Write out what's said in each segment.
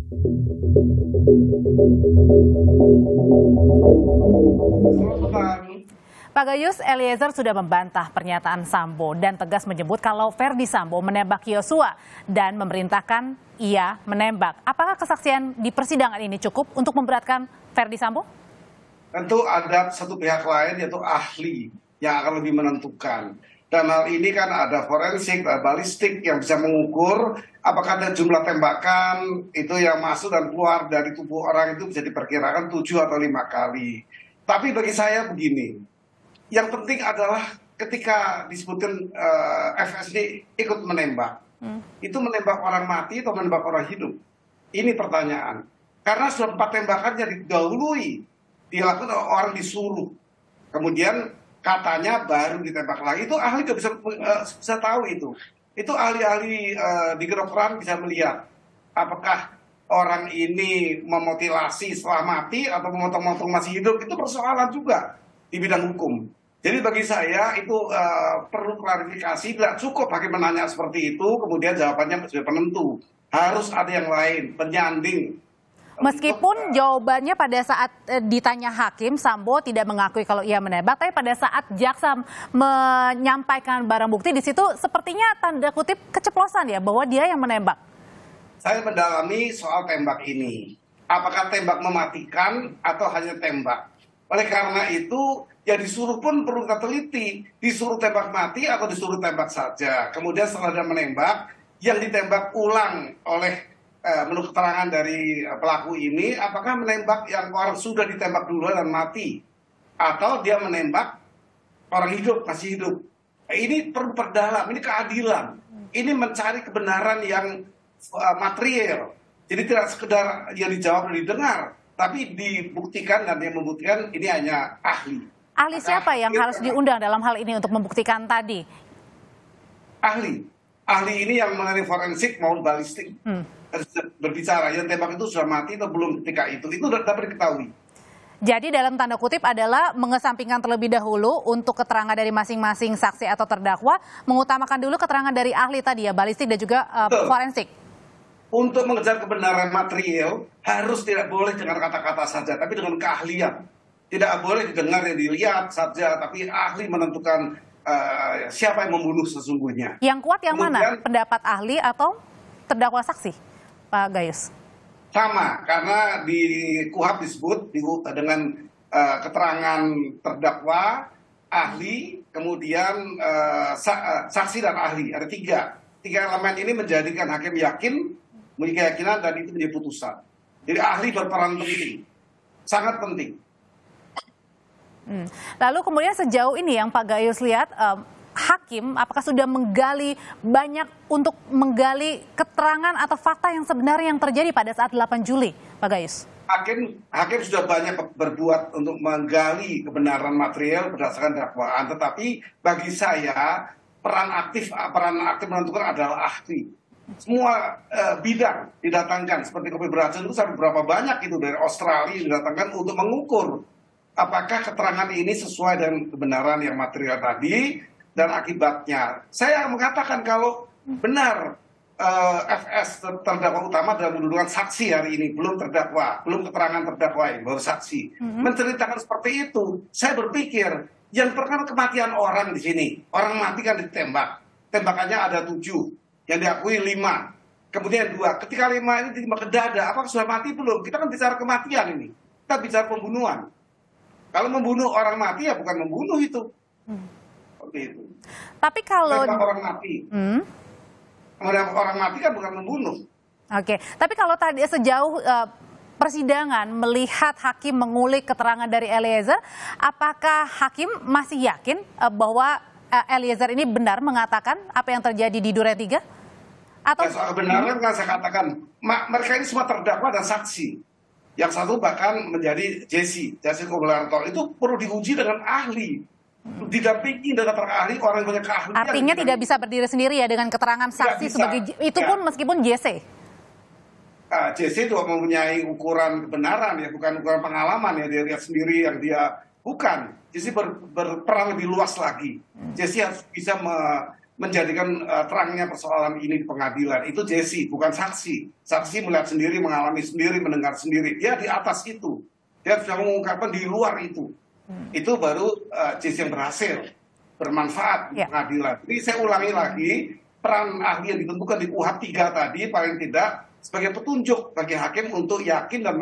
Pak Gayus, Eliezer sudah membantah pernyataan Sambo dan tegas menyebut kalau Ferdy Sambo menembak Yosua dan memerintahkan ia menembak. Apakah kesaksian di persidangan ini cukup untuk memberatkan Ferdy Sambo? Tentu ada satu pihak lain yaitu ahli yang akan lebih menentukan. Dan hal ini kan ada forensik, ada balistik yang bisa mengukur apakah ada jumlah tembakan itu yang masuk dan keluar dari tubuh orang itu bisa diperkirakan 7 atau 5 kali. Tapi bagi saya begini, yang penting adalah ketika disebutkan FS ini ikut menembak. Itu menembak orang mati atau menembak orang hidup? Ini pertanyaan. Karena sudah 4 tembakan yang didahului, dilakukan orang disuruh. Kemudian katanya baru ditembak lagi. Itu ahli juga bisa tahu itu. Itu ahli-ahli di kedokteran bisa melihat apakah orang ini memutilasi setelah mati atau memotong-motong masih hidup. Itu persoalan juga di bidang hukum. Jadi bagi saya itu perlu klarifikasi, tidak cukup hakim menanya seperti itu, kemudian jawabannya sudah penentu. Harus ada yang lain, penyanding. Meskipun jawabannya pada saat ditanya hakim, Sambo tidak mengakui kalau ia menembak, tapi pada saat jaksa menyampaikan barang bukti, di situ sepertinya tanda kutip keceplosan ya, bahwa dia yang menembak. Saya mendalami soal tembak ini. Apakah tembak mematikan atau hanya tembak? Oleh karena itu, ya disuruh pun perlu kita teliti. Disuruh tembak mati atau disuruh tembak saja. Kemudian setelah dia menembak, yang ditembak ulang oleh menurut keterangan dari pelaku ini, apakah menembak yang orang sudah ditembak dulu dan mati? Atau dia menembak orang hidup, masih hidup? Ini perlu perdalam, ini keadilan. Ini mencari kebenaran yang material. Jadi tidak sekedar yang dijawab dan didengar, tapi dibuktikan, dan yang membuktikan ini hanya ahli. Ahli siapa yang harus diundang dalam hal ini untuk membuktikan tadi? Ahli ini yang mengenai forensik maupun balistik. Berbicara yang tembak itu sudah mati atau belum ketika itu dapat diketahui. Jadi dalam tanda kutip adalah mengesampingkan terlebih dahulu untuk keterangan dari masing-masing saksi atau terdakwa, mengutamakan dulu keterangan dari ahli tadi ya, balistik dan juga forensik. Untuk mengejar kebenaran material harus tidak boleh dengan kata-kata saja, tapi dengan keahlian. Tidak boleh didengar yang dilihat saja, tapi ahli menentukan siapa yang membunuh sesungguhnya. Yang kuat yang mana? Pendapat ahli atau terdakwa saksi, Pak Gayus? Sama, karena di KUHP disebut dengan keterangan terdakwa, ahli, kemudian saksi dan ahli. Ada tiga elemen ini menjadikan hakim yakin, memiliki keyakinan, dan itu menjadi putusan. Jadi ahli berperan penting, sangat penting. Lalu kemudian sejauh ini yang Pak Gayus lihat, hakim apakah sudah menggali banyak untuk menggali keterangan atau fakta yang sebenarnya yang terjadi pada saat 8 Juli, Pak Gayus? Hakim sudah banyak berbuat untuk menggali kebenaran material berdasarkan dakwaan, tetapi bagi saya peran aktif menentukan adalah ahli. Semua bidang didatangkan, seperti kopi beracun itu sampai berapa banyak itu dari Australia didatangkan untuk mengukur apakah keterangan ini sesuai dengan kebenaran yang material tadi dan akibatnya. Saya mengatakan kalau benar FS terdakwa utama dalam mendudukan saksi hari ini, belum terdakwa, belum keterangan terdakwa ini, baru saksi, menceritakan seperti itu, saya berpikir yang perkara kematian orang di sini, orang mati kan ditembak, tembakannya ada 7, yang diakui 5, kemudian 2, ketika 5 ini ditembak ke dada, apakah sudah mati belum? Kita kan bicara kematian ini, kita bicara pembunuhan. Kalau membunuh orang mati ya bukan membunuh itu. Seperti itu. Tapi kalau orang mati, orang mati kan bukan membunuh. Oke, tapi kalau tadi sejauh persidangan melihat hakim mengulik keterangan dari Eliezer, apakah hakim masih yakin bahwa Eliezer ini benar mengatakan apa yang terjadi di Duren 3? Atau soal kebenaran kan saya katakan, mereka ini semua terdakwa dan saksi. Yang satu bahkan menjadi Jesse Koblarto, itu perlu diuji dengan ahli. Didampingi dengan ahli, orang yang punya keahlian. Artinya tidak bisa berdiri sendiri ya dengan keterangan saksi sebagai itu pun meskipun JC. JC juga mempunyai ukuran kebenaran ya, bukan ukuran pengalaman ya, dia lihat sendiri yang dia bukan. JC berperan lebih luas lagi. JC harus bisa menjadikan terangnya persoalan ini di pengadilan. Itu Jesse, bukan saksi. Saksi melihat sendiri, mengalami sendiri, mendengar sendiri. Dia di atas itu. Dia sudah mengungkapkan di luar itu. Itu baru Jesse yang berhasil, bermanfaat di pengadilan. Jadi saya ulangi lagi, peran ahli yang ditentukan di KUHP 3 tadi paling tidak sebagai petunjuk bagi hakim untuk yakin dan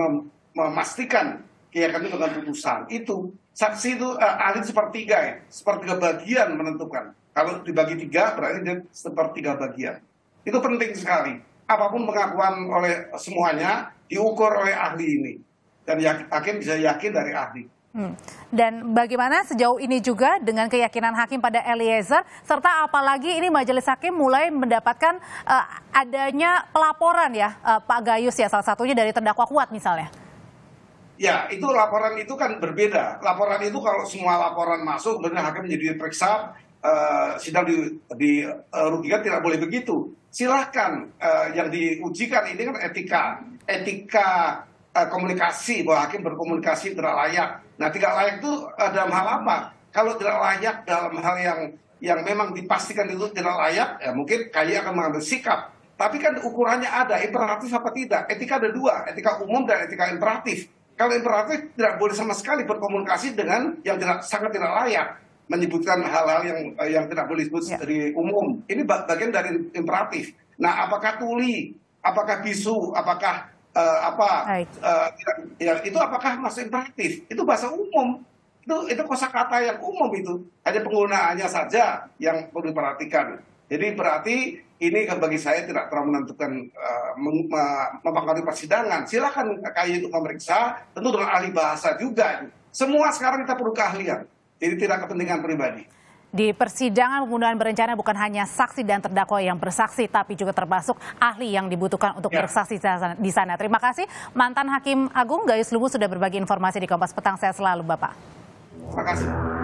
memastikan keyakinan dengan putusan. Itu saksi itu ahli sepertiga ya, sepertiga bagian menentukan. Kalau dibagi 3 berarti dia sepertiga bagian. Itu penting sekali. Apapun pengakuan oleh semuanya diukur oleh ahli ini. Dan hakim bisa yakin dari ahli. Dan bagaimana sejauh ini juga dengan keyakinan hakim pada Eliezer, serta apalagi ini majelis hakim mulai mendapatkan adanya pelaporan ya Pak Gayus ya, salah satunya dari terdakwa Kuat misalnya. Ya, itu laporan itu kan berbeda. Laporan itu kalau semua laporan masuk, kemudian hakim menjadi diperiksa, sidang dirugikan, tidak boleh begitu. Silahkan, yang diujikan ini kan etika komunikasi, bahwa hakim berkomunikasi tidak layak. Nah, tidak layak itu dalam hal apa? Kalau tidak layak dalam hal yang memang dipastikan itu tidak layak, ya mungkin KY akan mengambil sikap. Tapi kan ukurannya ada, imperatif apa tidak. Etika ada 2, etika umum dan etika imperatif. Kalau imperatif tidak boleh sama sekali berkomunikasi dengan yang sangat tidak layak, menyebutkan hal-hal yang tidak boleh disebut dari umum. Ini bagian dari imperatif. Nah, apakah tuli, apakah bisu, apakah itu apakah masuk imperatif? Itu bahasa umum. Itu kosakata yang umum itu. Hanya penggunaannya saja yang perlu diperhatikan. Jadi berarti ini bagi saya tidak terlalu menentukan mempengaruhi persidangan. Silakan KY untuk memeriksa, tentu dengan ahli bahasa juga. Semua sekarang kita perlu keahlian. Jadi tidak kepentingan pribadi. Di persidangan pembunuhan berencana bukan hanya saksi dan terdakwa yang bersaksi, tapi juga termasuk ahli yang dibutuhkan untuk bersaksi di sana. Terima kasih mantan Hakim Agung Gayus Luwu sudah berbagi informasi di Kompas Petang. Sehat selalu Bapak. Terima kasih.